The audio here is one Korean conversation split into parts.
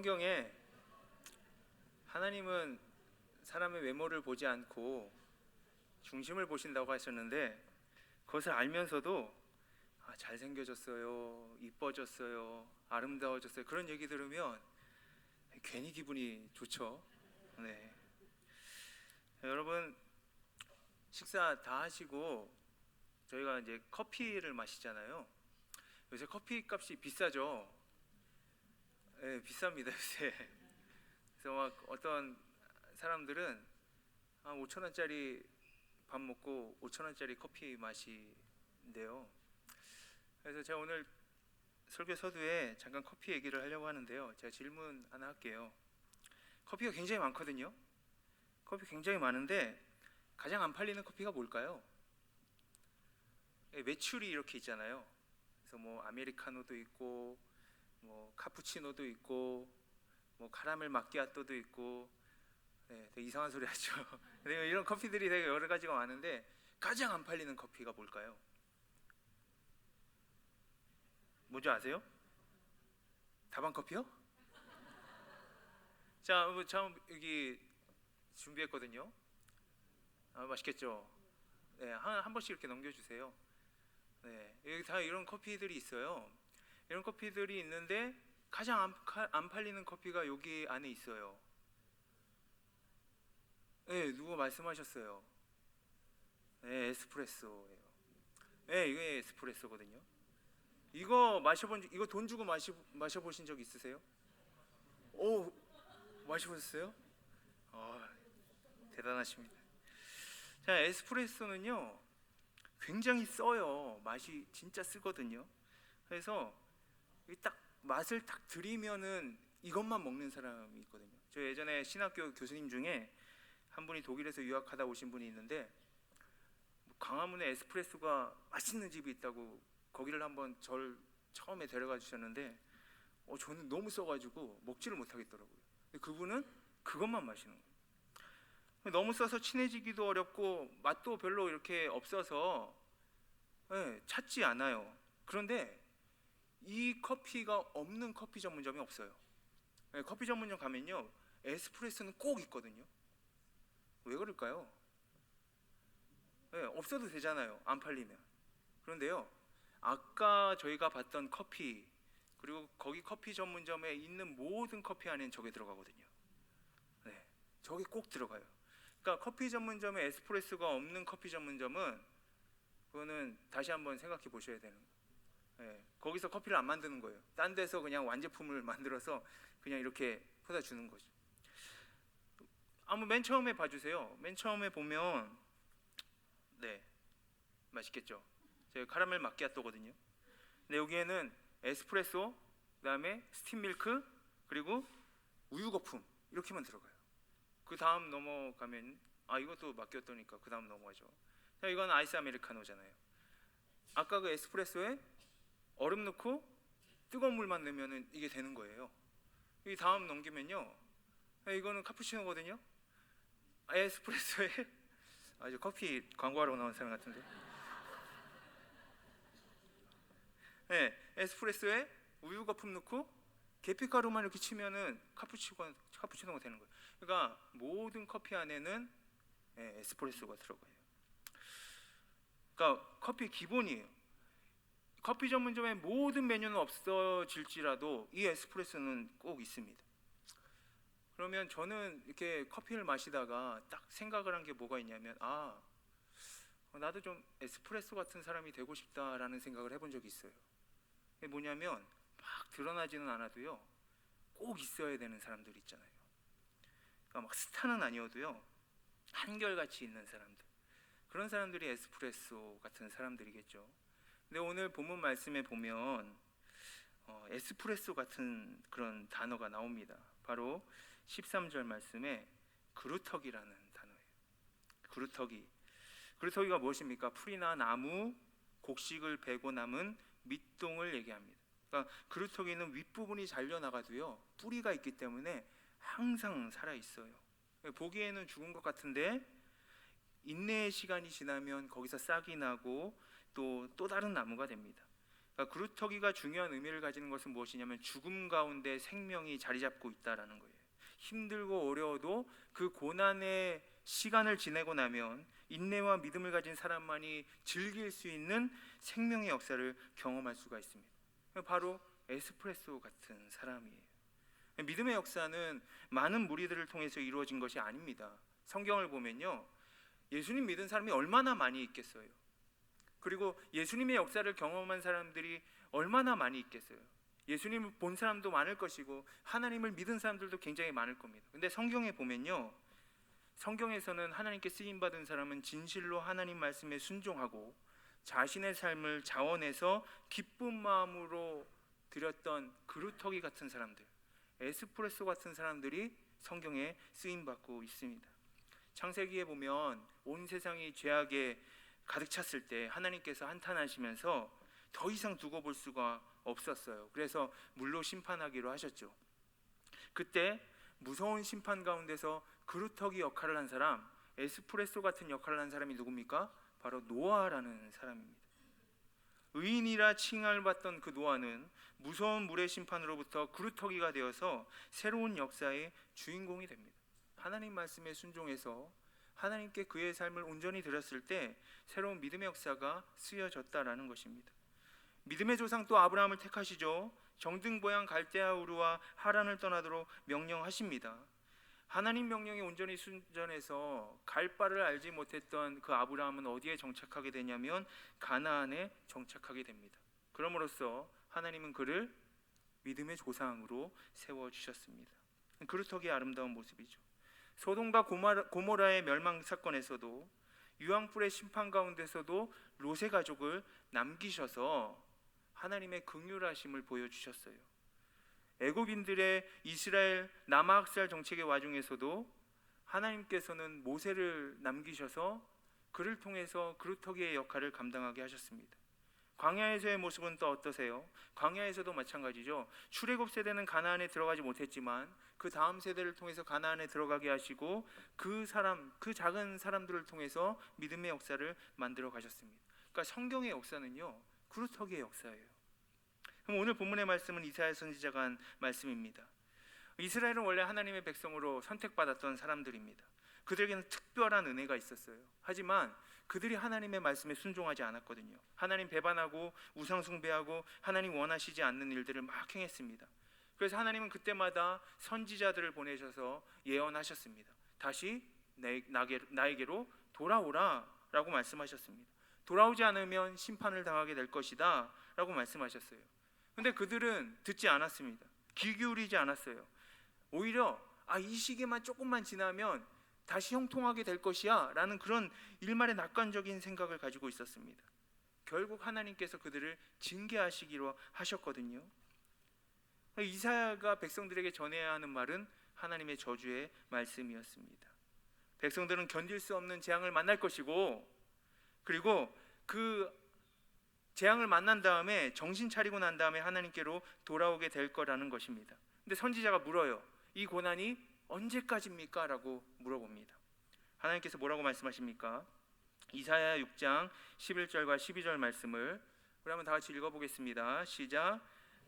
성경에 하나님은 사람의 외모를 보지 않고 중심을 보신다고 하셨는데, 그것을 알면서도 잘생겨졌어요, 이뻐졌어요, 아름다워졌어요, 그런 얘기 들으면 괜히 기분이 좋죠. 네. 여러분, 식사 다 하시고 저희가 이제 커피를 마시잖아요. 요새 커피 값이 비싸죠. 네, 비쌉니다 요새. 그래서 막 어떤 사람들은 한 5천 원짜리 밥 먹고 5천 원짜리 커피 마시는데요. 그래서 제가 오늘 설교 서두에 잠깐 커피 얘기를 하려고 하는데요. 제가 질문 하나 할게요. 커피가 굉장히 많거든요. 커피 굉장히 많은데 가장 안 팔리는 커피가 뭘까요? 매출이 이렇게 있잖아요. 그래서 뭐 아메리카노도 있고, 뭐 카푸치노도 있고, 뭐 카라멜 마키아토도 있고, 네, 되게 이상한 소리 하죠. 이런 커피들이 되게 여러 가지가 많은데 가장 안 팔리는 커피가 뭘까요? 뭔지 아세요? 다방 커피요? 자, 여기 준비했거든요. 맛있겠죠? 네, 한 번씩 이렇게 넘겨주세요. 네, 여기 다 이런 커피들이 있어요. 이런 커피들이 있는데 가장 안 팔리는 커피가 여기 안에 있어요. 네, 누구 말씀하셨어요? 네, 에스프레소예요. 네, 이게 에스프레소거든요. 이거 돈 주고 마셔보신 적 있으세요? 오, 마셔보셨어요? 대단하십니다. 자, 에스프레소는요 굉장히 써요. 맛이 진짜 쓰거든요. 그래서 딱 맛을 딱 들이면은 이것만 먹는 사람이 있거든요. 저 예전에 신학교 교수님 중에 한 분이 독일에서 유학하다 오신 분이 있는데, 광화문에 에스프레소가 맛있는 집이 있다고 거기를 한번 절 처음에 데려가 주셨는데, 저는 너무 써가지고 먹지를 못하겠더라고요. 근데 그분은 그것만 마시는 거예요. 너무 써서 친해지기도 어렵고 맛도 별로 이렇게 없어서 찾지 않아요. 그런데 이 커피가 없는 커피 전문점이 없어요. 커피 전문점 가면요 에스프레소는 꼭 있거든요. 왜 그럴까요? 없어도 되잖아요, 안 팔리면. 그런데요, 아까 저희가 봤던 커피, 그리고 거기 커피 전문점에 있는 모든 커피 안에는 저게 들어가거든요. 네, 저게 꼭 들어가요. 그러니까 커피 전문점에 에스프레소가 없는 커피 전문점은, 그거는 다시 한번 생각해 보셔야 되는 거예요. 거기서 커피를 안 만드는 거예요. 딴 데서 그냥 완제품을 만들어서 그냥 이렇게 퍼다 주는 거죠. 한번 맨 처음에 봐주세요. 맨 처음에 보면, 네, 맛있겠죠. 제가 카라멜 마키아토거든요. 근데 여기에는 에스프레소, 그다음에 스팀 밀크, 그리고 우유 거품 이렇게만 들어가요. 그 다음 넘어가면, 이것도 마키아토니까 그 다음 넘어가죠. 자, 이건 아이스 아메리카노잖아요. 아까 그 에스프레소에 얼음 넣고 뜨거운 물만 넣으면 이게 되는 거예요. 이 다음 넘기면요, 이거는 카푸치노거든요. 에스프레소에 아주 커피 광고하러 나온 사람 같은데. 네, 에스프레소에 우유 거품 넣고 계피가루만 이렇게 치면은 카푸치노가 되는 거예요. 그러니까 모든 커피 안에는 에스프레소가 들어가요. 그러니까 커피 기본이에요. 커피 전문점의 모든 메뉴는 없어질지라도 이 에스프레소는 꼭 있습니다. 그러면 저는 이렇게 커피를 마시다가 딱 생각을 한 게 뭐가 있냐면, 나도 좀 에스프레소 같은 사람이 되고 싶다라는 생각을 해본 적이 있어요. 그게 뭐냐면, 막 드러나지는 않아도요 꼭 있어야 되는 사람들 있잖아요. 그러니까 막 스타는 아니어도요 한결같이 있는 사람들, 그런 사람들이 에스프레소 같은 사람들이겠죠. 근데 오늘 본문 말씀에 보면 에스프레소 같은 그런 단어가 나옵니다. 바로 13절 말씀에 그루터기라는 단어예요. 그루터기가 무엇입니까? 풀이나 나무, 곡식을 베고 남은 밑동을 얘기합니다. 그러니까 그루터기는 윗부분이 잘려나가도요 뿌리가 있기 때문에 항상 살아있어요. 보기에는 죽은 것 같은데 인내의 시간이 지나면 거기서 싹이 나고 또 다른 나무가 됩니다. 그러니까 그루터기가 중요한 의미를 가지는 것은 무엇이냐면 죽음 가운데 생명이 자리 잡고 있다라는 거예요. 힘들고 어려워도 그 고난의 시간을 지내고 나면 인내와 믿음을 가진 사람만이 즐길 수 있는 생명의 역사를 경험할 수가 있습니다. 바로 에스프레소 같은 사람이에요. 믿음의 역사는 많은 무리들을 통해서 이루어진 것이 아닙니다. 성경을 보면요, 예수님 믿은 사람이 얼마나 많이 있겠어요. 그리고 예수님의 역사를 경험한 사람들이 얼마나 많이 있겠어요. 예수님을 본 사람도 많을 것이고 하나님을 믿은 사람들도 굉장히 많을 겁니다. 근데 성경에 보면요, 성경에서는 하나님께 쓰임받은 사람은 진실로 하나님 말씀에 순종하고 자신의 삶을 자원해서 기쁜 마음으로 드렸던 그루터기 같은 사람들, 에스프레소 같은 사람들이 성경에 쓰임받고 있습니다. 창세기에 보면 온 세상이 죄악에 가득 찼을 때 하나님께서 한탄하시면서 더 이상 두고 볼 수가 없었어요. 그래서 물로 심판하기로 하셨죠. 그때 무서운 심판 가운데서 그루터기 역할을 한 사람, 에스프레소 같은 역할을 한 사람이 누굽니까? 바로 노아라는 사람입니다. 의인이라 칭함을 받던 그 노아는 무서운 물의 심판으로부터 그루터기가 되어서 새로운 역사의 주인공이 됩니다. 하나님 말씀에 순종해서 하나님께 그의 삶을 온전히 드렸을 때 새로운 믿음의 역사가 쓰여졌다라는 것입니다. 믿음의 조상 또 아브라함을 택하시죠. 정등보양 갈대아 우르와 하란을 떠나도록 명령하십니다. 하나님 명령에 온전히 순전해서 갈 바를 알지 못했던 그 아브라함은 어디에 정착하게 되냐면 가나안에 정착하게 됩니다. 그럼으로써 하나님은 그를 믿음의 조상으로 세워주셨습니다. 그루터기의 아름다운 모습이죠. 소돔과 고모라의 멸망 사건에서도 유황불의 심판 가운데서도 롯의 가족을 남기셔서 하나님의 긍휼하심을 보여주셨어요. 애굽인들의 이스라엘 남아학살 정책의 와중에서도 하나님께서는 모세를 남기셔서 그를 통해서 그루터기의 역할을 감당하게 하셨습니다. 광야에서의 모습은 또 어떠세요? 광야에서도 마찬가지죠. 출애굽 세대는 가나안에 들어가지 못했지만 그 다음 세대를 통해서 가나안에 들어가게 하시고 그 작은 사람들을 통해서 믿음의 역사를 만들어 가셨습니다. 그러니까 성경의 역사는요, 그루터기의 역사예요. 그럼 오늘 본문의 말씀은 이사야 선지자가 한 말씀입니다. 이스라엘은 원래 하나님의 백성으로 선택받았던 사람들입니다. 그들에게는 특별한 은혜가 있었어요. 하지만 그들이 하나님의 말씀에 순종하지 않았거든요. 하나님 배반하고 우상 숭배하고 하나님 원하시지 않는 일들을 막 행했습니다. 그래서 하나님은 그때마다 선지자들을 보내셔서 예언하셨습니다. 다시 나에게로 돌아오라 라고 말씀하셨습니다. 돌아오지 않으면 심판을 당하게 될 것이다 라고 말씀하셨어요. 근데 그들은 듣지 않았습니다. 귀 기울이지 않았어요. 오히려 이 시기만 조금만 지나면 다시 형통하게 될 것이야 라는 그런 일말의 낙관적인 생각을 가지고 있었습니다. 결국 하나님께서 그들을 징계하시기로 하셨거든요. 이사야가 백성들에게 전해야 하는 말은 하나님의 저주의 말씀이었습니다. 백성들은 견딜 수 없는 재앙을 만날 것이고, 그리고 그 재앙을 만난 다음에 정신 차리고 난 다음에 하나님께로 돌아오게 될 거라는 것입니다. 근데 선지자가 물어요. 이 고난이 언제까지입니까? 라고 물어봅니다. 하나님께서 뭐라고 말씀하십니까? 이사야 6장 11절과 12절 말씀을 우리 한번 다 같이 읽어보겠습니다. 시작.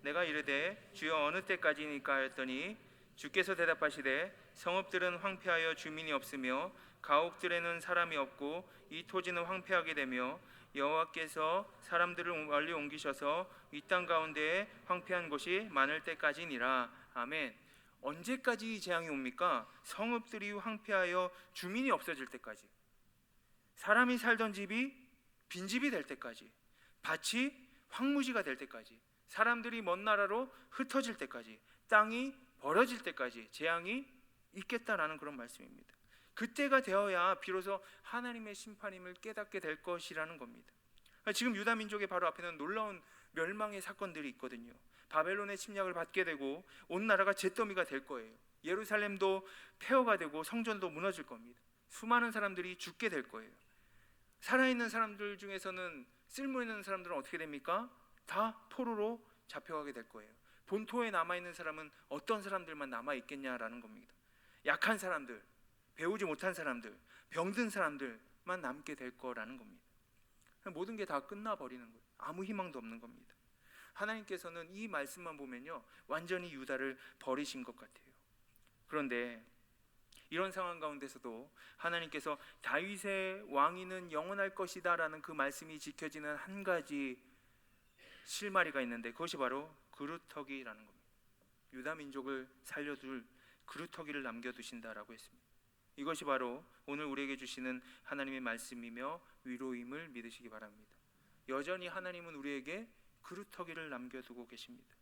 내가 이르되 주여 어느 때까지니까 하였더니 주께서 대답하시되 성읍들은 황폐하여 주민이 없으며 가옥들에는 사람이 없고 이 토지는 황폐하게 되며 여호와께서 사람들을 멀리 옮기셔서 이 땅 가운데에 황폐한 곳이 많을 때까지니라. 아멘. 언제까지 이 재앙이 옵니까? 성읍들이 황폐하여 주민이 없어질 때까지, 사람이 살던 집이 빈집이 될 때까지, 밭이 황무지가 될 때까지, 사람들이 먼 나라로 흩어질 때까지, 땅이 벌어질 때까지 재앙이 있겠다라는 그런 말씀입니다. 그때가 되어야 비로소 하나님의 심판임을 깨닫게 될 것이라는 겁니다. 지금 유다 민족의 바로 앞에는 놀라운 멸망의 사건들이 있거든요. 바벨론의 침략을 받게 되고 온 나라가 잿더미가 될 거예요. 예루살렘도 폐허가 되고 성전도 무너질 겁니다. 수많은 사람들이 죽게 될 거예요. 살아있는 사람들 중에서는 쓸모 있는 사람들은 어떻게 됩니까? 다 포로로 잡혀가게 될 거예요. 본토에 남아있는 사람은 어떤 사람들만 남아있겠냐라는 겁니다. 약한 사람들, 배우지 못한 사람들, 병든 사람들만 남게 될 거라는 겁니다. 모든 게 다 끝나버리는 거예요. 아무 희망도 없는 겁니다. 하나님께서는 이 말씀만 보면요, 완전히 유다를 버리신 것 같아요. 그런데 이런 상황 가운데서도 하나님께서 다윗의 왕위는 영원할 것이다 라는 그 말씀이 지켜지는 한 가지 실마리가 있는데, 그것이 바로 그루터기라는 겁니다. 유다 민족을 살려둘 그루터기를 남겨두신다라고 했습니다. 이것이 바로 오늘 우리에게 주시는 하나님의 말씀이며 위로임을 믿으시기 바랍니다. 여전히 하나님은 우리에게 그루터기를 남겨두고 계십니다.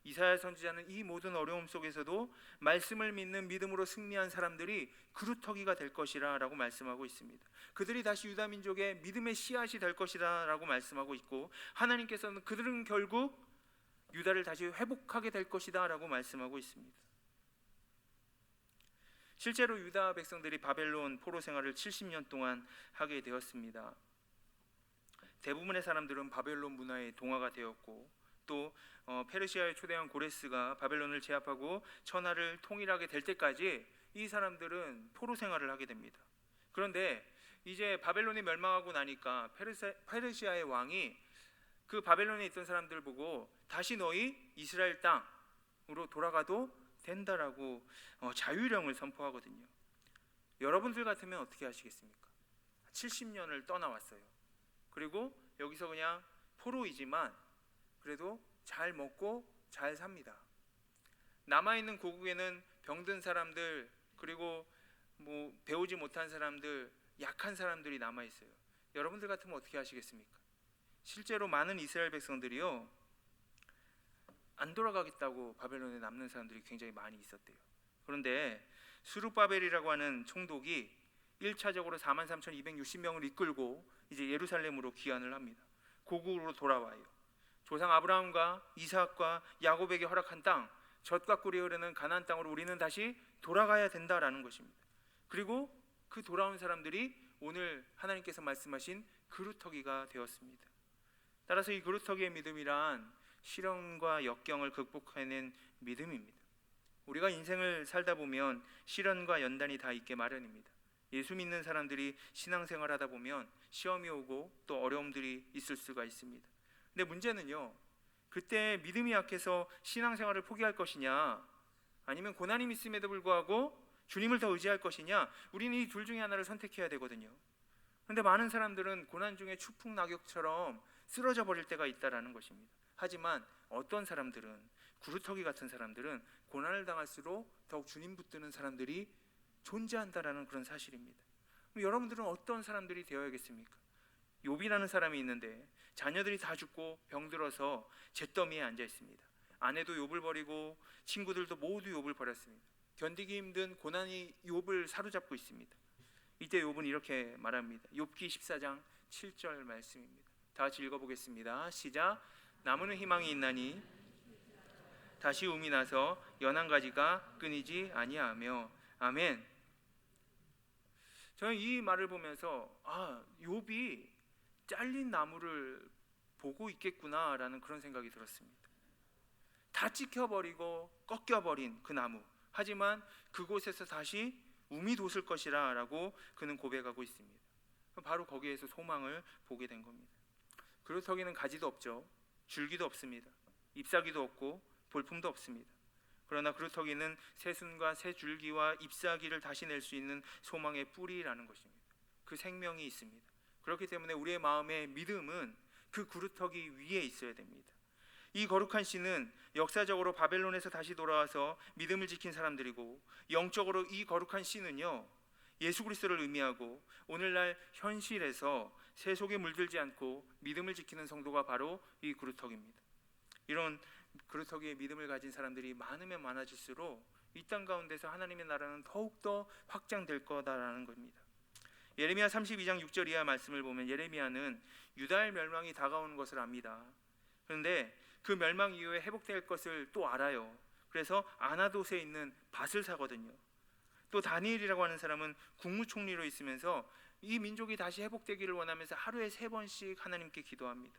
이사야 선지자는 이 모든 어려움 속에서도 말씀을 믿는 믿음으로 승리한 사람들이 그루터기가 될 것이라 라고 말씀하고 있습니다. 그들이 다시 유다 민족의 믿음의 씨앗이 될 것이라 라고 말씀하고 있고, 하나님께서는 그들은 결국 유다를 다시 회복하게 될 것이다 라고 말씀하고 있습니다. 실제로 유다 백성들이 바벨론 포로 생활을 70년 동안 하게 되었습니다. 대부분의 사람들은 바벨론 문화에 동화가 되었고, 또 페르시아의 초대왕 고레스가 바벨론을 제압하고 천하를 통일하게 될 때까지 이 사람들은 포로 생활을 하게 됩니다. 그런데 이제 바벨론이 멸망하고 나니까 페르시아의 왕이 그 바벨론에 있던 사람들 보고 다시 너희 이스라엘 땅으로 돌아가도 된다라고 자유령을 선포하거든요. 여러분들 같으면 어떻게 하시겠습니까? 70년을 떠나왔어요. 그리고 여기서 그냥 포로이지만 그래도 잘 먹고 잘 삽니다. 남아있는 고국에는 병든 사람들, 그리고 배우지 못한 사람들, 약한 사람들이 남아있어요. 여러분들 같으면 어떻게 하시겠습니까? 실제로 많은 이스라엘 백성들이요, 안 돌아가겠다고 바벨론에 남는 사람들이 굉장히 많이 있었대요. 그런데 수룹바벨이라고 하는 총독이 1차적으로 43,260명을 이끌고 이제 예루살렘으로 귀환을 합니다. 고국으로 돌아와요. 조상 아브라함과 이삭과 야곱에게 허락한 땅, 젖과 꿀이 흐르는 가나안 땅으로 우리는 다시 돌아가야 된다라는 것입니다. 그리고 그 돌아온 사람들이 오늘 하나님께서 말씀하신 그루터기가 되었습니다. 따라서 이 그루터기의 믿음이란 시련과 역경을 극복해낸 믿음입니다. 우리가 인생을 살다 보면 시련과 연단이 다 있게 마련입니다. 예수 믿는 사람들이 신앙생활 하다 보면 시험이 오고 또 어려움들이 있을 수가 있습니다. 근데 문제는요, 그때 믿음이 약해서 신앙생활을 포기할 것이냐, 아니면 고난이 있음에도 불구하고 주님을 더 의지할 것이냐, 우리는 이 둘 중에 하나를 선택해야 되거든요. 그런데 많은 사람들은 고난 중에 추풍 낙엽처럼 쓰러져 버릴 때가 있다라는 것입니다. 하지만 어떤 사람들은, 구루터기 같은 사람들은 고난을 당할수록 더욱 주님 붙드는 사람들이 존재한다라는 그런 사실입니다. 그럼 여러분들은 어떤 사람들이 되어야겠습니까? 욥이라는 사람이 있는데 자녀들이 다 죽고 병들어서 잿더미에 앉아 있습니다. 아내도 욥을 버리고 친구들도 모두 욥을 버렸습니다. 견디기 힘든 고난이 욥을 사로잡고 있습니다. 이때 욥은 이렇게 말합니다. 욥기 14장 7절 말씀입니다. 다 같이 읽어보겠습니다. 시작. 나무는 희망이 있나니 다시 움이 나서 연한 가지가 끊이지 아니하며. 아멘. 저는 이 말을 보면서 욥이 잘린 나무를 보고 있겠구나라는 그런 생각이 들었습니다. 다 찍혀버리고 꺾여버린 그 나무, 하지만 그곳에서 다시 움이 돋을 것이라 라고 그는 고백하고 있습니다. 바로 거기에서 소망을 보게 된 겁니다. 그루터기는 가지도 없죠. 줄기도 없습니다. 잎사귀도 없고 볼품도 없습니다. 그러나 그루터기는 새순과 새 줄기와 잎사귀를 다시 낼 수 있는 소망의 뿌리라는 것입니다. 그 생명이 있습니다. 그렇기 때문에 우리의 마음의 믿음은 그 그루터기 위에 있어야 됩니다. 이 거룩한 씨는 역사적으로 바벨론에서 다시 돌아와서 믿음을 지킨 사람들이고, 영적으로 이 거룩한 씨는요, 예수 그리스도를 의미하고 오늘날 현실에서 세속에 물들지 않고 믿음을 지키는 성도가 바로 이 그루터기입니다. 이런 그루터기의 믿음을 가진 사람들이 많으면 많아질수록 이 땅 가운데서 하나님의 나라는 더욱더 확장될 거다라는 겁니다. 예레미야 32장 6절 이하 말씀을 보면 예레미야는 유다의 멸망이 다가오는 것을 압니다. 그런데 그 멸망 이후에 회복될 것을 또 알아요. 그래서 아나돗에 있는 밭을 사거든요. 또 다니엘이라고 하는 사람은 국무총리로 있으면서 이 민족이 다시 회복되기를 원하면서 하루에 3번씩 하나님께 기도합니다.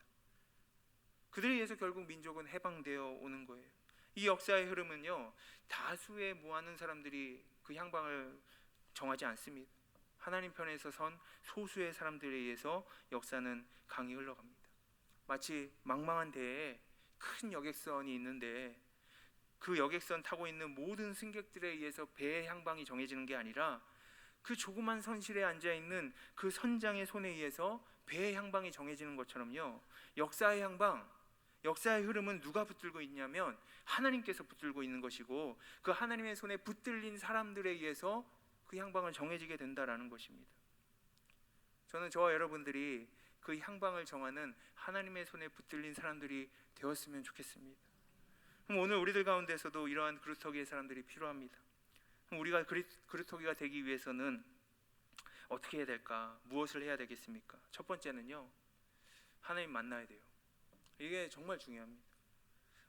그들에 의해서 결국 민족은 해방되어 오는 거예요. 이 역사의 흐름은요, 다수의 모아는 사람들이 그 향방을 정하지 않습니다. 하나님 편에서 선 소수의 사람들에 의해서 역사는 강이 흘러갑니다. 마치 망망한 대에 큰 여객선이 있는데 그 여객선 타고 있는 모든 승객들에 의해서 배의 향방이 정해지는 게 아니라 그 조그만 선실에 앉아 있는 그 선장의 손에 의해서 배의 향방이 정해지는 것처럼요, 역사의 향방, 역사의 흐름은 누가 붙들고 있냐면 하나님께서 붙들고 있는 것이고, 그 하나님의 손에 붙들린 사람들에 의해서 그 향방은 정해지게 된다라는 것입니다. 저는 저와 여러분들이 그 향방을 정하는 하나님의 손에 붙들린 사람들이 되었으면 좋겠습니다. 그럼 오늘 우리들 가운데서도 이러한 그루터기의 사람들이 필요합니다. 그럼 우리가 그루터기가 되기 위해서는 어떻게 해야 될까? 무엇을 해야 되겠습니까? 첫 번째는요, 하나님 만나야 돼요. 이게 정말 중요합니다.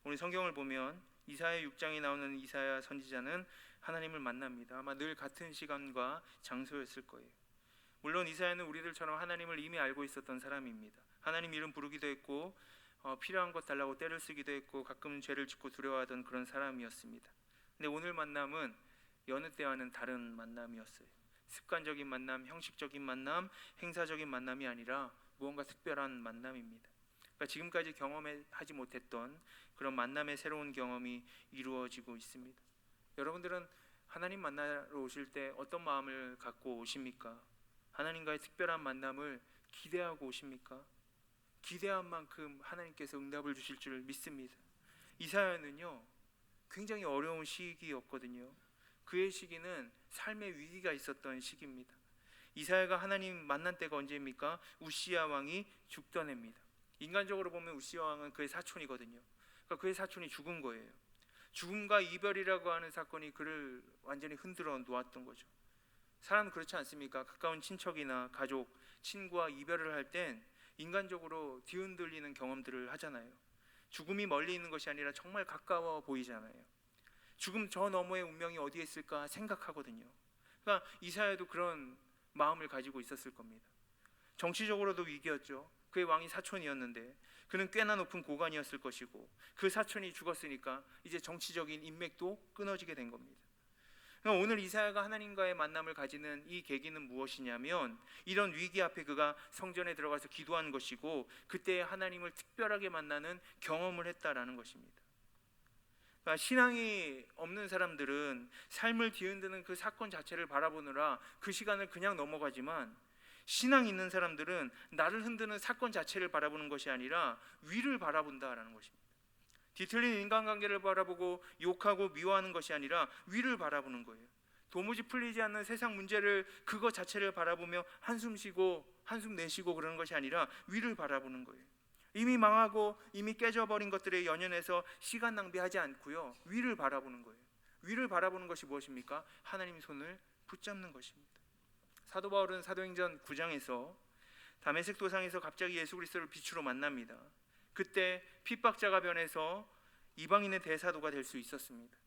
오늘 성경을 보면 이사야 6장에 나오는 이사야 선지자는 하나님을 만납니다. 아마 늘 같은 시간과 장소였을 거예요. 물론 이사야는 우리들처럼 하나님을 이미 알고 있었던 사람입니다. 하나님 이름 부르기도 했고 필요한 것 달라고 떼를 쓰기도 했고 가끔 죄를 짓고 두려워하던 그런 사람이었습니다. 근데 오늘 만남은 여느 때와는 다른 만남이었어요. 습관적인 만남, 형식적인 만남, 행사적인 만남이 아니라 무언가 특별한 만남입니다. 그러니까 지금까지 경험하지 못했던 그런 만남의 새로운 경험이 이루어지고 있습니다. 여러분들은 하나님 만나러 오실 때 어떤 마음을 갖고 오십니까? 하나님과의 특별한 만남을 기대하고 오십니까? 기대한 만큼 하나님께서 응답을 주실 줄 믿습니다. 이사야는요, 굉장히 어려운 시기였거든요. 그의 시기는 삶의 위기가 있었던 시기입니다. 이사야가 하나님 만난 때가 언제입니까? 우시야 왕이 죽던 해입니다. 인간적으로 보면 우시야 왕은 그의 사촌이거든요. 그러니까 그의 사촌이 죽은 거예요. 죽음과 이별이라고 하는 사건이 그를 완전히 흔들어 놓았던 거죠. 사람은 그렇지 않습니까? 가까운 친척이나 가족, 친구와 이별을 할 땐 인간적으로 뒤흔들리는 경험들을 하잖아요. 죽음이 멀리 있는 것이 아니라 정말 가까워 보이잖아요. 죽음 저 너머의 운명이 어디에 있을까 생각하거든요. 그러니까 이사야도 그런 마음을 가지고 있었을 겁니다. 정치적으로도 위기였죠. 그의 왕이 사촌이었는데 그는 꽤나 높은 고관이었을 것이고 그 사촌이 죽었으니까 이제 정치적인 인맥도 끊어지게 된 겁니다. 그러니까 오늘 이사야가 하나님과의 만남을 가지는 이 계기는 무엇이냐면 이런 위기 앞에 그가 성전에 들어가서 기도한 것이고 그때 하나님을 특별하게 만나는 경험을 했다라는 것입니다. 그러니까 신앙이 없는 사람들은 삶을 뒤흔드는 그 사건 자체를 바라보느라 그 시간을 그냥 넘어가지만, 신앙 있는 사람들은 나를 흔드는 사건 자체를 바라보는 것이 아니라 위를 바라본다라는 것입니다. 뒤틀린 인간관계를 바라보고 욕하고 미워하는 것이 아니라 위를 바라보는 거예요. 도무지 풀리지 않는 세상 문제를 그것 자체를 바라보며 한숨 쉬고 한숨 내쉬고 그러는 것이 아니라 위를 바라보는 거예요. 이미 망하고 이미 깨져버린 것들에 연연해서 시간 낭비하지 않고요, 위를 바라보는 거예요. 위를 바라보는 것이 무엇입니까? 하나님의 손을 붙잡는 것입니다. 사도 바울은 사도행전 9장에서 다메섹 도상에서 갑자기 예수 그리스도를 빛으로 만납니다. 그때 핍박자가 변해서 이방인의 대사도가 될 수 있었습니다.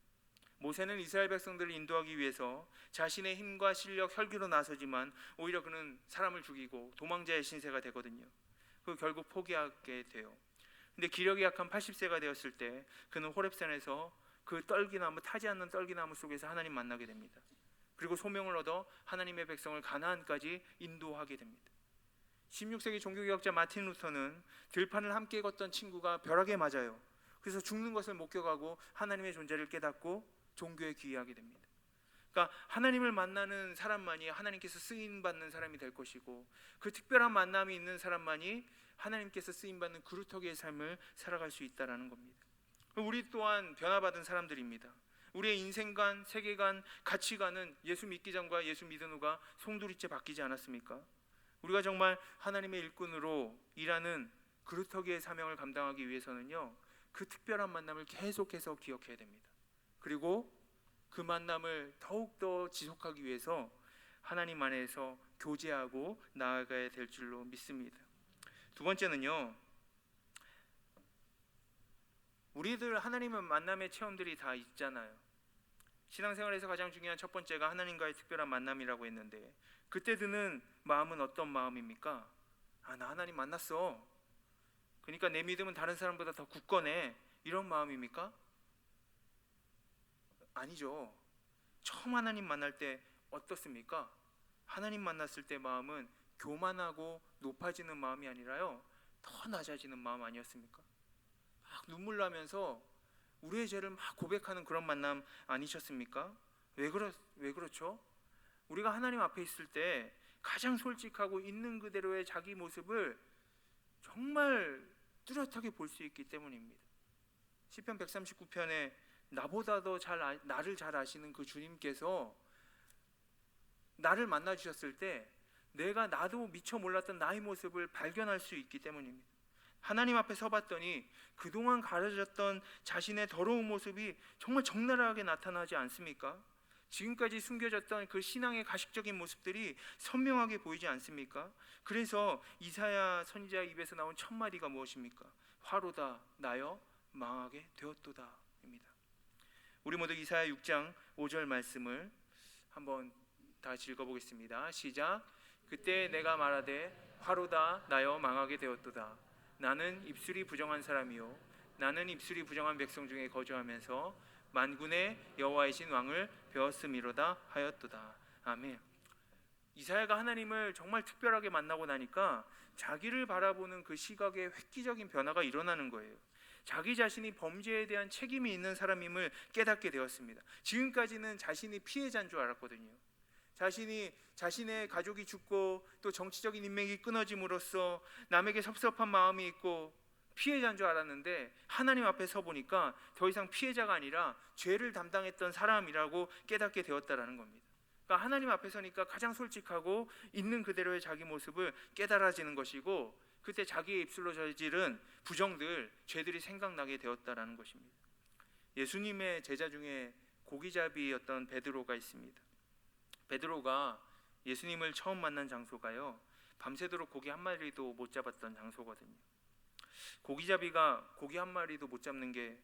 모세는 이스라엘 백성들을 인도하기 위해서 자신의 힘과 실력, 혈기로 나서지만 오히려 그는 사람을 죽이고 도망자의 신세가 되거든요. 그 결국 포기하게 돼요. 근데 기력이 약한 80세가 되었을 때 그는 호렙산에서 그 떨기나무, 타지 않는 떨기나무 속에서 하나님 만나게 됩니다. 그리고 소명을 얻어 하나님의 백성을 가나안까지 인도하게 됩니다. 16세기 종교개혁자 마틴 루터는 들판을 함께 걷던 친구가 벼락에 맞아요. 그래서 죽는 것을 목격하고 하나님의 존재를 깨닫고 종교에 귀의하게 됩니다. 그러니까 하나님을 만나는 사람만이 하나님께서 쓰임받는 사람이 될 것이고, 그 특별한 만남이 있는 사람만이 하나님께서 쓰임받는 그루터기의 삶을 살아갈 수 있다는 겁니다. 우리 또한 변화받은 사람들입니다. 우리의 인생관, 세계관, 가치관은 예수 믿기 전과 예수 믿은 후가 송두리째 바뀌지 않았습니까? 우리가 정말 하나님의 일꾼으로 일하는 그루터기의 사명을 감당하기 위해서는요, 그 특별한 만남을 계속해서 기억해야 됩니다. 그리고 그 만남을 더욱더 지속하기 위해서 하나님 안에서 교제하고 나아가야 될 줄로 믿습니다. 두 번째는요, 우리들 하나님의 만남의 체험들이 다 있잖아요. 신앙생활에서 가장 중요한 첫 번째가 하나님과의 특별한 만남이라고 했는데, 그때 드는 마음은 어떤 마음입니까? 나 하나님 만났어, 그러니까 내 믿음은 다른 사람보다 더 굳건해, 이런 마음입니까? 아니죠. 처음 하나님 만날 때 어떻습니까? 하나님 만났을 때 마음은 교만하고 높아지는 마음이 아니라요, 더 낮아지는 마음 아니었습니까? 눈물 나면서 우리의 죄를 막 고백하는 그런 만남 아니셨습니까? 왜 그렇죠? 우리가 하나님 앞에 있을 때 가장 솔직하고 있는 그대로의 자기 모습을 정말 뚜렷하게 볼 수 있기 때문입니다. 시편 139편에 나보다 더 나를 잘 아시는 그 주님께서 나를 만나 주셨을 때 내가 나도 미처 몰랐던 나의 모습을 발견할 수 있기 때문입니다. 하나님 앞에 서봤더니 그동안 가려졌던 자신의 더러운 모습이 정말 적나라하게 나타나지 않습니까? 지금까지 숨겨졌던 그 신앙의 가식적인 모습들이 선명하게 보이지 않습니까? 그래서 이사야 선지자 입에서 나온 첫 마디가 무엇입니까? 화로다 나여 망하게 되었도다 입니다. 우리 모두 이사야 6장 5절 말씀을 한번 다 같이 읽어보겠습니다. 시작. 그때 내가 말하되 화로다 나여 망하게 되었도다. 나는 입술이 부정한 사람이요 나는 입술이 부정한 백성 중에 거주하면서 만군의 여호와이신 왕을 배웠음이로다 하였도다. 아멘. 이사야가 하나님을 정말 특별하게 만나고 나니까 자기를 바라보는 그 시각에 획기적인 변화가 일어나는 거예요. 자기 자신이 범죄에 대한 책임이 있는 사람임을 깨닫게 되었습니다. 지금까지는 자신이 피해자인 줄 알았거든요. 자신의 가족이 죽고 또 정치적인 인맥이 끊어짐으로써 남에게 섭섭한 마음이 있고 피해자인 줄 알았는데 하나님 앞에 서 보니까 더 이상 피해자가 아니라 죄를 담당했던 사람이라고 깨닫게 되었다라는 겁니다. 그러니까 하나님 앞에 서니까 가장 솔직하고 있는 그대로의 자기 모습을 깨달아지는 것이고 그때 자기의 입술로 저지른 부정들, 죄들이 생각나게 되었다라는 것입니다. 예수님의 제자 중에 고기잡이였던 베드로가 있습니다. 베드로가 예수님을 처음 만난 장소가요 밤새도록 고기 한 마리도 못 잡았던 장소거든요. 고기잡이가 고기 한 마리도 못 잡는 게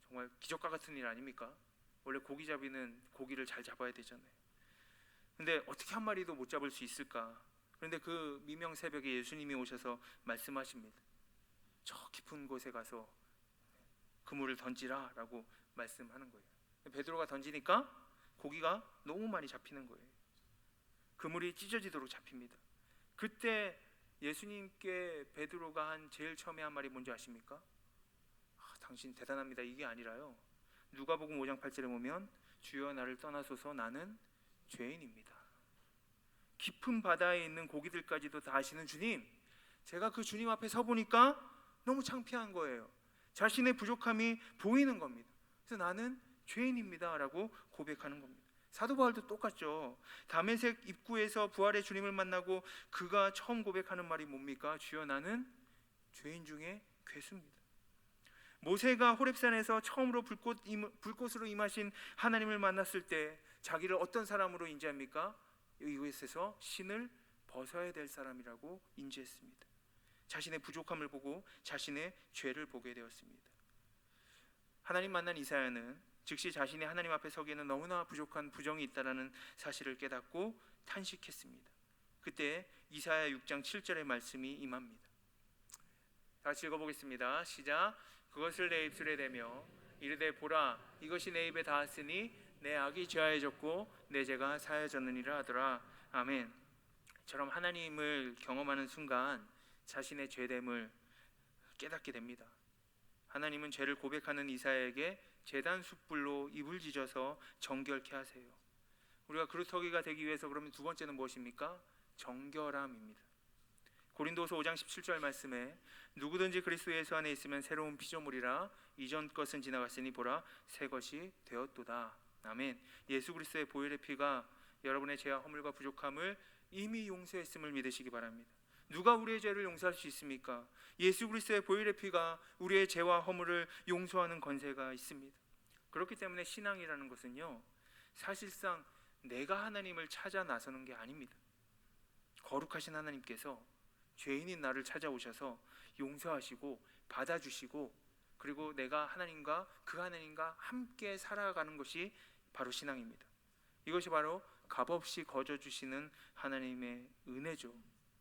정말 기적과 같은 일 아닙니까? 원래 고기잡이는 고기를 잘 잡아야 되잖아요. 근데 어떻게 한 마리도 못 잡을 수 있을까? 그런데 그 미명 새벽에 예수님이 오셔서 말씀하십니다. 저 깊은 곳에 가서 그물을 던지라 라고 말씀하는 거예요. 베드로가 던지니까 고기가 너무 많이 잡히는 거예요. 그물이 찢어지도록 잡힙니다. 그때 예수님께 베드로가 한 제일 처음에 한 말이 뭔지 아십니까? 당신 대단합니다 이게 아니라요 누가복음 5장 8절에 보면 주여 나를 떠나소서 나는 죄인입니다. 깊은 바다에 있는 고기들까지도 다 아시는 주님, 제가 그 주님 앞에 서 보니까 너무 창피한 거예요. 자신의 부족함이 보이는 겁니다. 그래서 나는 죄인입니다 라고 고백하는 겁니다. 사도 바울도 똑같죠. 다메섹 입구에서 부활의 주님을 만나고 그가 처음 고백하는 말이 뭡니까? 주여 나는 죄인 중에 괴수입니다. 모세가 호렙산에서 처음으로 불꽃으로 임하신 하나님을 만났을 때 자기를 어떤 사람으로 인지합니까? 이곳에서 신을 벗어야 될 사람이라고 인지했습니다. 자신의 부족함을 보고 자신의 죄를 보게 되었습니다. 하나님 만난 이사야는 즉시 자신이 하나님 앞에 서기에는 너무나 부족한 부정이 있다는 사실을 깨닫고 탄식했습니다. 그때 이사야 6장 7절의 말씀이 임합니다. 다시 읽어보겠습니다. 시작. 그것을 내 입술에 대며 이르되 보라 이것이 내 입에 닿았으니 내 악이 죄하여졌고 내 죄가 사하여졌느니라 하더라. 아멘. 처럼 하나님을 경험하는 순간 자신의 죄됨을 깨닫게 됩니다. 하나님은 죄를 고백하는 이사야에게 제단 숯불로 입을 찢어서 정결케 하세요. 우리가 그루터기가 되기 위해서 그러면 두 번째는 무엇입니까? 정결함입니다. 고린도서 5장 17절 말씀에 누구든지 그리스도 예수 안에 있으면 새로운 피조물이라 이전 것은 지나갔으니 보라 새 것이 되었도다. 아멘. 예수 그리스도의 보혈의 피가 여러분의 죄와 허물과 부족함을 이미 용서했음을 믿으시기 바랍니다. 누가 우리의 죄를 용서할 수 있습니까? 예수 그리스도의 보혈의 피가 우리의 죄와 허물을 용서하는 권세가 있습니다. 그렇기 때문에 신앙이라는 것은요 사실상 내가 하나님을 찾아 나서는 게 아닙니다. 거룩하신 하나님께서 죄인인 나를 찾아오셔서 용서하시고 받아주시고 그리고 내가 하나님과 그 하나님과 함께 살아가는 것이 바로 신앙입니다. 이것이 바로 값없이 거저주시는 하나님의 은혜죠.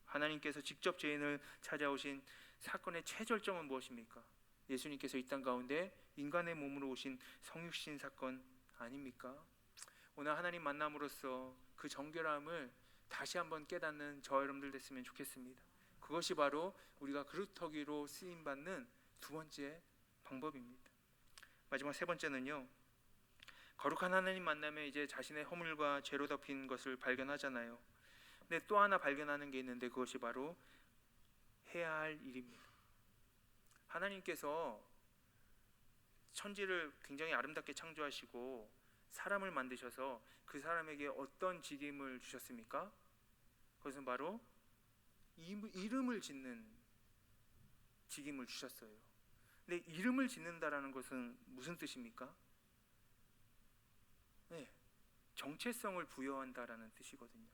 하나님께서 직접 죄인을 찾아오신 사건의 최절정은 무엇입니까? 예수님께서 이 땅 가운데 인간의 몸으로 오신 성육신 사건 아닙니까? 오늘 하나님 만남으로써 그 정결함을 다시 한번 깨닫는 저 여러분들 됐으면 좋겠습니다. 그것이 바로 우리가 그루터기로 쓰임받는 두 번째 방법입니다. 마지막 세 번째는요, 거룩한 하나님 만나면 이제 자신의 허물과 죄로 덮인 것을 발견하잖아요. 근데 또 하나 발견하는 게 있는데 그것이 바로 해야 할 일입니다. 하나님께서 천지를 굉장히 아름답게 창조하시고 사람을 만드셔서 그 사람에게 어떤 직임을 주셨습니까? 그것은 바로 이름을 짓는 직임을 주셨어요. 근데 이름을 짓는다라는 것은 무슨 뜻입니까? 네, 정체성을 부여한다라는 뜻이거든요.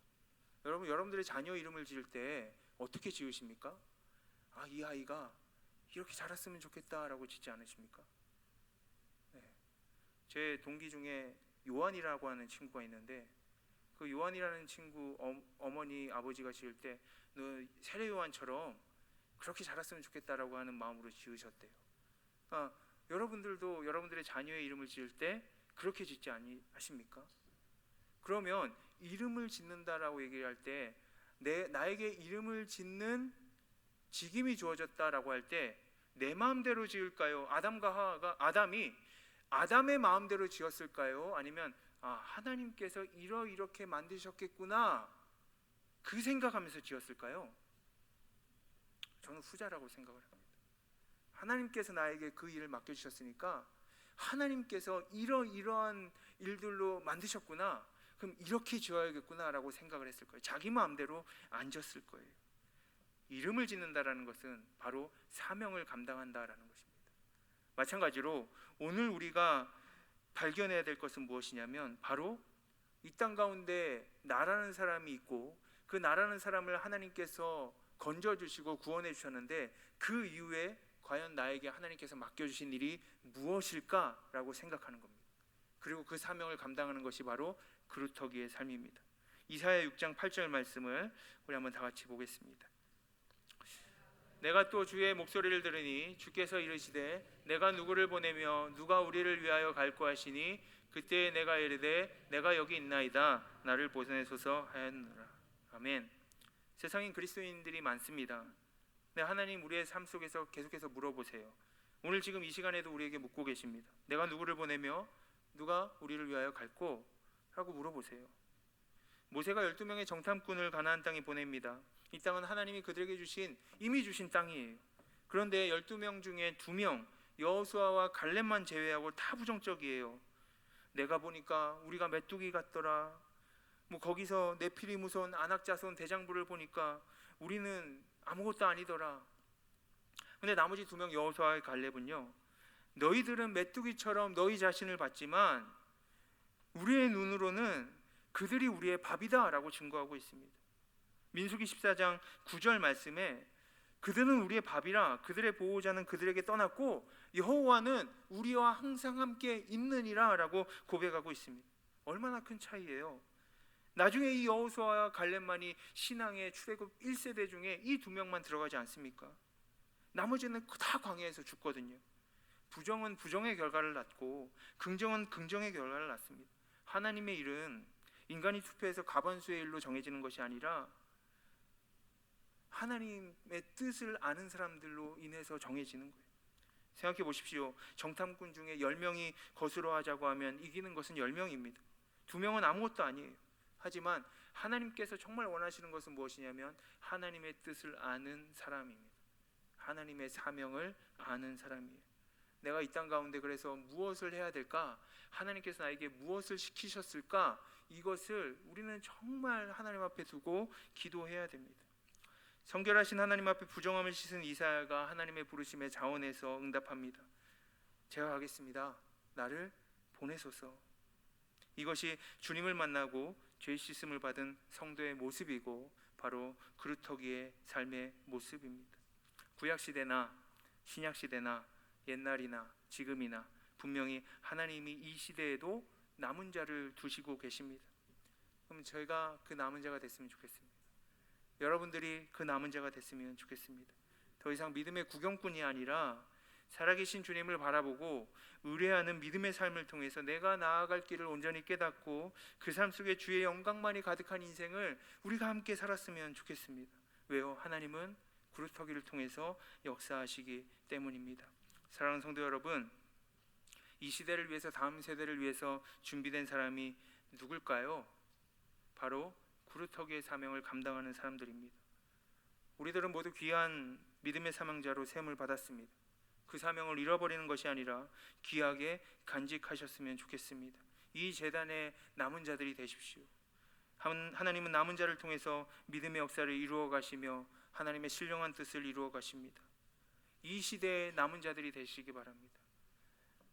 여러분들의 자녀 이름을 지을 때 어떻게 지으십니까? 이 아이가 이렇게 자랐으면 좋겠다라고 짓지 않으십니까? 네. 제 동기 중에 요한이라고 하는 친구가 있는데, 그 요한이라는 친구 어머니 아버지가 지을 때 너 세례 요한처럼 그렇게 자랐으면 좋겠다라고 하는 마음으로 지으셨대요. 여러분들도 여러분들의 자녀의 이름을 지을 때 그렇게 짓지 않으십니까? 그러면 이름을 짓는다라고 얘기할 때 나에게 이름을 짓는 직임이 주어졌다라고 할 때 내 마음대로 지을까요? 아담이 아담의 마음대로 지었을까요? 아니면 하나님께서 이렇게 만드셨겠구나 그 생각하면서 지었을까요? 저는 후자라고 생각을 합니다. 하나님께서 나에게 그 일을 맡겨주셨으니까 하나님께서 이러한 일들로 만드셨구나, 그럼 이렇게 지어야겠구나 라고 생각을 했을 거예요. 자기 마음대로 안 지었을 거예요. 이름을 짓는다라는 것은 바로 사명을 감당한다라는 것입니다. 마찬가지로 오늘 우리가 발견해야 될 것은 무엇이냐면 바로 이 땅 가운데 나라는 사람이 있고 그 나라는 사람을 하나님께서 건져주시고 구원해 주셨는데 그 이후에 과연 나에게 하나님께서 맡겨주신 일이 무엇일까라고 생각하는 겁니다. 그리고 그 사명을 감당하는 것이 바로 그루터기의 삶입니다. 이사야 6장 8절 말씀을 우리 한번 다 같이 보겠습니다. 내가 또 주의 목소리를 들으니 주께서 이르시되 내가 누구를 보내며 누가 우리를 위하여 갈고 하시니 그때 내가 이르되 내가 여기 있나이다 나를 보내소서 하였노라. 아멘. 세상엔 그리스도인들이 많습니다. 네, 하나님 우리의 삶 속에서 계속해서 물어보세요. 오늘 지금 이 시간에도 우리에게 묻고 계십니다. 내가 누구를 보내며 누가 우리를 위하여 갈고? 라고 물어보세요. 모세가 12명의 정탐꾼을 가나안 땅에 보냅니다. 이 땅은 하나님이 그들에게 이미 주신 땅이에요. 그런데 12명 중에 2명 여호수아와 갈렙만 제외하고 다 부정적이에요. 내가 보니까 우리가 메뚜기 같더라. 거기서 네필이 무서운 아낙자손 대장부를 보니까 우리는 아무것도 아니더라. 근데 나머지 2명 여호수아와 갈렙은요, 너희들은 메뚜기처럼 너희 자신을 봤지만 우리의 눈으로는 그들이 우리의 밥이다 라고 증거하고 있습니다. 민수기 14장 9절 말씀에 그들은 우리의 밥이라 그들의 보호자는 그들에게 떠났고 여호와는 우리와 항상 함께 있느니라 라고 고백하고 있습니다. 얼마나 큰 차이예요. 나중에 이 여호수아와 갈렙만이 신앙의 출애굽 1세대 중에 이 2명만 들어가지 않습니까? 나머지는 다 광야에서 죽거든요. 부정은 부정의 결과를 낳고 긍정은 긍정의 결과를 낳습니다. 하나님의 일은 인간이 투표해서 가반수의 일로 정해지는 것이 아니라 하나님의 뜻을 아는 사람들로 인해서 정해지는 거예요. 생각해 보십시오. 정탐꾼 중에 10명이 거스러 하자고 하면 이기는 것은 10명입니다. 2명은 아무것도 아니에요. 하지만 하나님께서 정말 원하시는 것은 무엇이냐면 하나님의 뜻을 아는 사람입니다. 하나님의 사명을 아는 사람이에요. 내가 이 땅 가운데 그래서 무엇을 해야 될까? 하나님께서 나에게 무엇을 시키셨을까? 이것을 우리는 정말 하나님 앞에 두고 기도해야 됩니다. 성결하신 하나님 앞에 부정함을 씻은 이사야가 하나님의 부르심에 자원해서 응답합니다. 제가 가겠습니다. 나를 보내소서. 이것이 주님을 만나고 죄 씻음을 받은 성도의 모습이고 바로 그루터기의 삶의 모습입니다. 구약시대나 신약시대나 옛날이나 지금이나 분명히 하나님이 이 시대에도 남은 자를 두시고 계십니다. 그럼 저희가 그 남은 자가 됐으면 좋겠습니다. 여러분들이 그 남은 자가 됐으면 좋겠습니다. 더 이상 믿음의 구경꾼이 아니라 살아계신 주님을 바라보고 의뢰하는 믿음의 삶을 통해서 내가 나아갈 길을 온전히 깨닫고 그 삶 속에 주의 영광만이 가득한 인생을 우리가 함께 살았으면 좋겠습니다. 왜요? 하나님은 그루터기를 통해서 역사하시기 때문입니다. 사랑하는 성도 여러분, 이 시대를 위해서, 다음 세대를 위해서 준비된 사람이 누굴까요? 바로 구루터기의 사명을 감당하는 사람들입니다. 우리들은 모두 귀한 믿음의 사명자로 세움을 받았습니다. 그 사명을 잃어버리는 것이 아니라 귀하게 간직하셨으면 좋겠습니다. 이 제단의 남은 자들이 되십시오. 하나님은 남은 자를 통해서 믿음의 역사를 이루어 가시며 하나님의 신령한 뜻을 이루어 가십니다. 이 시대의 남은 자들이 되시기 바랍니다.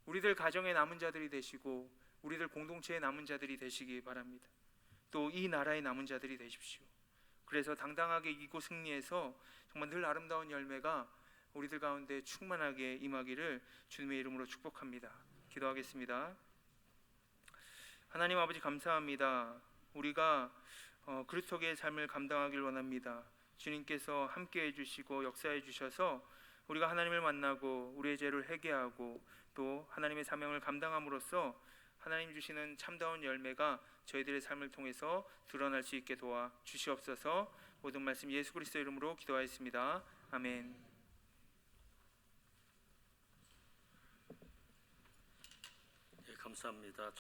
우리들 가정의 남은 자들이 되시고 우리들 공동체의 남은 자들이 되시기 바랍니다. 또 이 나라의 남은 자들이 되십시오. 그래서 당당하게 이곳 승리에서 정말 늘 아름다운 열매가 우리들 가운데 충만하게 임하기를 주님의 이름으로 축복합니다. 기도하겠습니다. 하나님 아버지, 감사합니다. 우리가 그리스도의 삶을 감당하길 원합니다. 주님께서 함께해 주시고 역사해 주셔서 우리가 하나님을 만나고 우리의 죄를 회개하고 또 하나님의 사명을 감당함으로써 하나님 주시는 참다운 열매가 저희들의 삶을 통해서 드러날 수 있게 도와 주시옵소서. 모든 말씀 예수 그리스도 이름으로 기도하였습니다. 아멘. 예, 감사합니다.